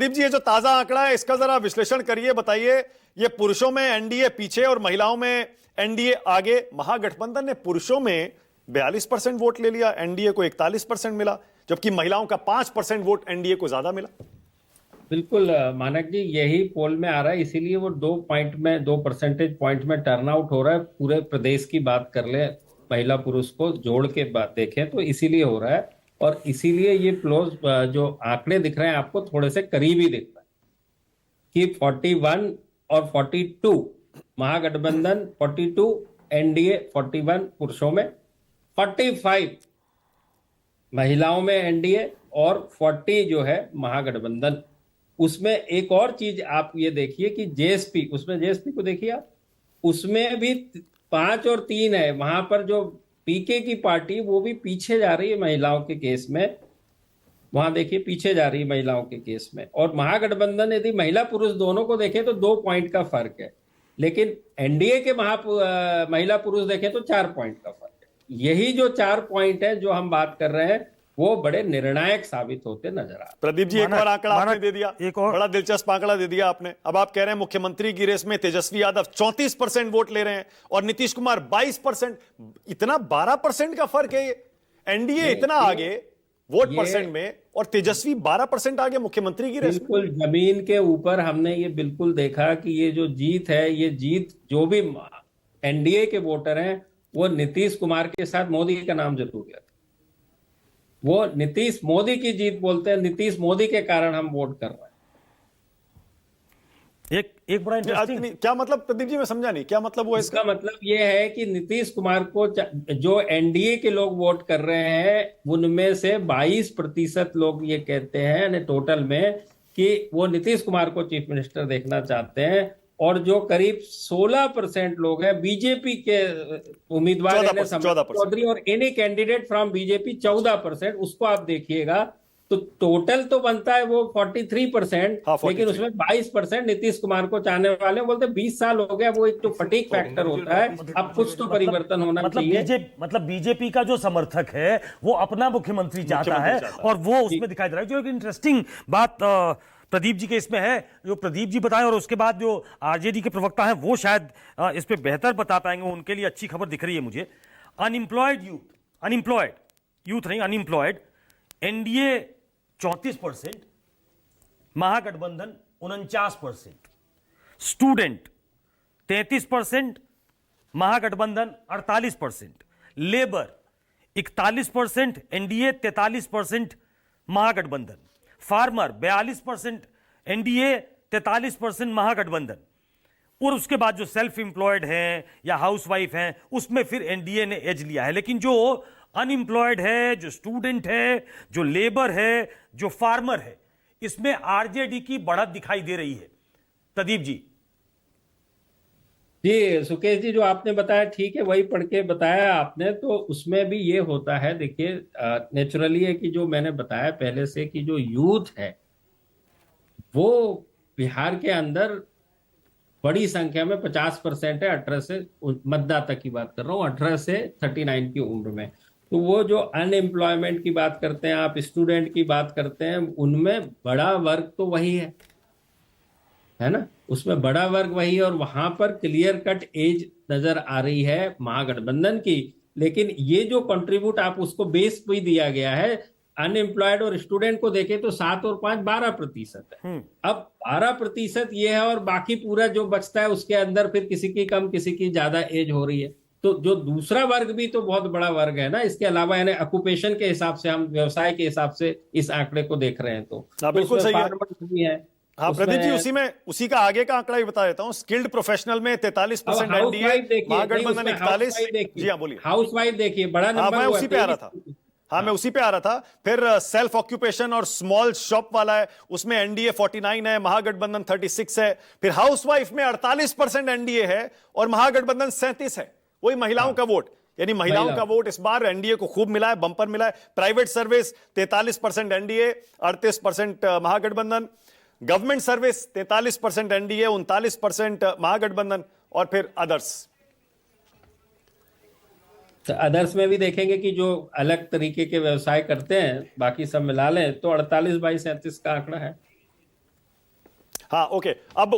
दीप जी, ये जो ताजा आंकड़ा है इसका जरा विश्लेषण करिए, बताइए। ये पुरुषों में एनडीए पीछे और महिलाओं में एनडीए आगे। महागठबंधन ने पुरुषों में 42% वोट ले लिया, एनडीए को 41% मिला, जबकि महिलाओं का 5% वोट एनडीए को ज्यादा मिला। बिल्कुल मानक जी, यही पोल में आ रहा है, इसीलिए वो 2 परसेंटेज पॉइंट में टर्नआउट हो रहा है। पूरे प्रदेश की बात कर ले, महिला पुरुष को जोड़ के बात देखें तो इसीलिए हो रहा है। और इसीलिए ये क्लोज जो आंकड़े दिख रहे हैं आपको थोड़े से करीबी दिख रहा है कि 41 और 42 महागठबंधन, 42 एनडीए, 41 पुरुषों में, 45 महिलाओं में एनडीए और 40 जो है महागठबंधन। उसमें एक और चीज आप ये देखिए कि जेएसपी, उसमें जेएसपी को देखिए आप, उसमें भी 5 और 3 है। वहां पर जो पीके की पार्टी वो भी पीछे जा रही है महिलाओं के केस में, वहां देखिए पीछे जा रही है महिलाओं के केस में। और महागठबंधन यदि महिला पुरुष दोनों को देखें तो 2 पॉइंट का फर्क है, लेकिन एनडीए के महिला पुरुष देखें तो 4 पॉइंट का फर्क है। यही जो 4 पॉइंट है जो हम बात कर रहे हैं वो बड़े निर्णायक साबित होते नजर आ रहे हैं। प्रदीप जी, एक और आंकड़ा आपने दे दिया, एक और बड़ा दिलचस्प आंकड़ा दे दिया आपने। अब आप कह रहे हैं मुख्यमंत्री की रेस में तेजस्वी यादव 34% वोट ले रहे हैं और नीतीश कुमार 22%। इतना 12% का फर्क है। एनडीए इतना आगे वोट परसेंट में और तेजस्वी 12% आगे मुख्यमंत्री की रेस में। बिल्कुल जमीन के ऊपर हमने ये बिल्कुल देखा कि ये जो जीत है, ये जीत जो भी एनडीए के वोटर हैं वो नीतीश कुमार के साथ मोदी का नाम जरूर लिया था। वो नीतीश मोदी की जीत बोलते हैं, नीतीश मोदी के कारण हम वोट कर रहे हैं। एक बड़ा इंटरेस्टिंग, क्या मतलब प्रदीप जी, मैं समझा नहीं, क्या मतलब वो इसका मतलब ये है कि नीतीश कुमार को जो एनडीए के लोग वोट कर रहे हैं उनमें से 22% लोग ये कहते हैं टोटल में कि वो नीतीश कुमार को चीफ मिनिस्टर देखना चाहते हैं। और जो करीब 16% लोग हैं बीजेपी के उम्मीदवार चौधरी और एनी कैंडिडेट फ्रॉम बीजेपी 14%, उसको आप देखिएगा तो टोटल तो बनता है वो 43%। हाँ, 43। लेकिन उसमें 22% नीतीश कुमार को चाहने वाले बोलते 20 साल हो गया। वो एक जो फटीग फैक्टर होता है, अब कुछ तो परिवर्तन होना चाहिए। मतलब बीजेपी का जो समर्थक है वो अपना मुख्यमंत्री चाहता है और वो उसमें दिखाई दे रहा है। जो एक इंटरेस्टिंग बात प्रदीप जी के इसमें है, जो प्रदीप जी बताएं और उसके बाद जो आरजेडी के प्रवक्ता हैं वो शायद इस पे बेहतर बता पाएंगे, उनके लिए अच्छी खबर दिख रही है मुझे। अनएम्प्लॉयड यूथ नहीं, अनएम्प्लॉयड एनडीए 34%, महागठबंधन 49%, स्टूडेंट 33%, महागठबंधन 48%, लेबर 41%, एनडीए 43%, महागठबंधन, फार्मर 42%, एनडीए 43%, महागठबंधन। और उसके बाद जो सेल्फ एम्प्लॉयड हैं या हाउसवाइफ हैं उसमें फिर एनडीए ने एज लिया है। लेकिन जो अनएम्प्लॉयड है, जो स्टूडेंट है, जो लेबर है, जो फार्मर है, इसमें आरजेडी की बढ़त दिखाई दे रही है। प्रदीप जी। जी सुकेश जी, जो आपने बताया ठीक है, वही पढ़ के बताया आपने। तो उसमें भी ये होता है, देखिए नेचुरली है कि जो मैंने बताया पहले से कि जो यूथ है वो बिहार के अंदर बड़ी संख्या में 50% है। 18 से मतदाता की बात कर रहा हूँ, 18 से 39 की उम्र में। तो वो जो अनएम्प्लॉयमेंट की बात करते हैं आप, स्टूडेंट की बात करते हैं, उनमें बड़ा वर्ग तो वही है ना, उसमें बड़ा वर्ग वही है। और वहां पर क्लियर कट एज नजर आ रही है महागठबंधन की। लेकिन ये जो कंट्रीब्यूट आप उसको बेस भी दिया गया है, अनएम्प्लॉयड और स्टूडेंट को देखें तो 7 और 5 12% है। अब 12% ये है और बाकी पूरा जो बचता है उसके अंदर फिर किसी की कम किसी की ज्यादा एज हो रही है। तो जो दूसरा वर्ग भी तो बहुत बड़ा वर्ग है ना इसके अलावा, यानी ऑक्यूपेशन के हिसाब से, हम व्यवसाय के हिसाब से इस आंकड़े को देख रहे हैं तो बिल्कुल सही है। है। हाँ प्रदीप जी, उसी का आगे का आंकड़ा भी बता देता हूँ। स्किल्ड प्रोफेशनल में 43% एनडीए, महागठबंधन 41। जी हाँ बोलिए। हाउसवाइफ देखिए, बड़ा नंबर। मैं उसी पे आ रहा था। हाँ, मैं उसी पे आ रहा था। फिर सेल्फ ऑक्यूपेशन और स्मॉल शॉप वाला है, उसमें एनडीए 49 है, महागठबंधन 36 है। फिर हाउसवाइफ में 48% एनडीए है और महागठबंधन 37 है। वही महिलाओं का वोट, यानी महिलाओं का वोट इस बार एनडीए को खूब मिला है, बंपर मिला है। प्राइवेट सर्विस 43% एनडीए, 38% महागठबंधन। गवर्नमेंट सर्विस 43% एनडीए, 39% महागठबंधन। और फिर अदर्स। तो अदर्स में भी देखेंगे कि जो अलग तरीके के व्यवसाय करते हैं, बाकी सब मिला लें तो 48 बाई 37 का आंकड़ा है। हाँ ओके अब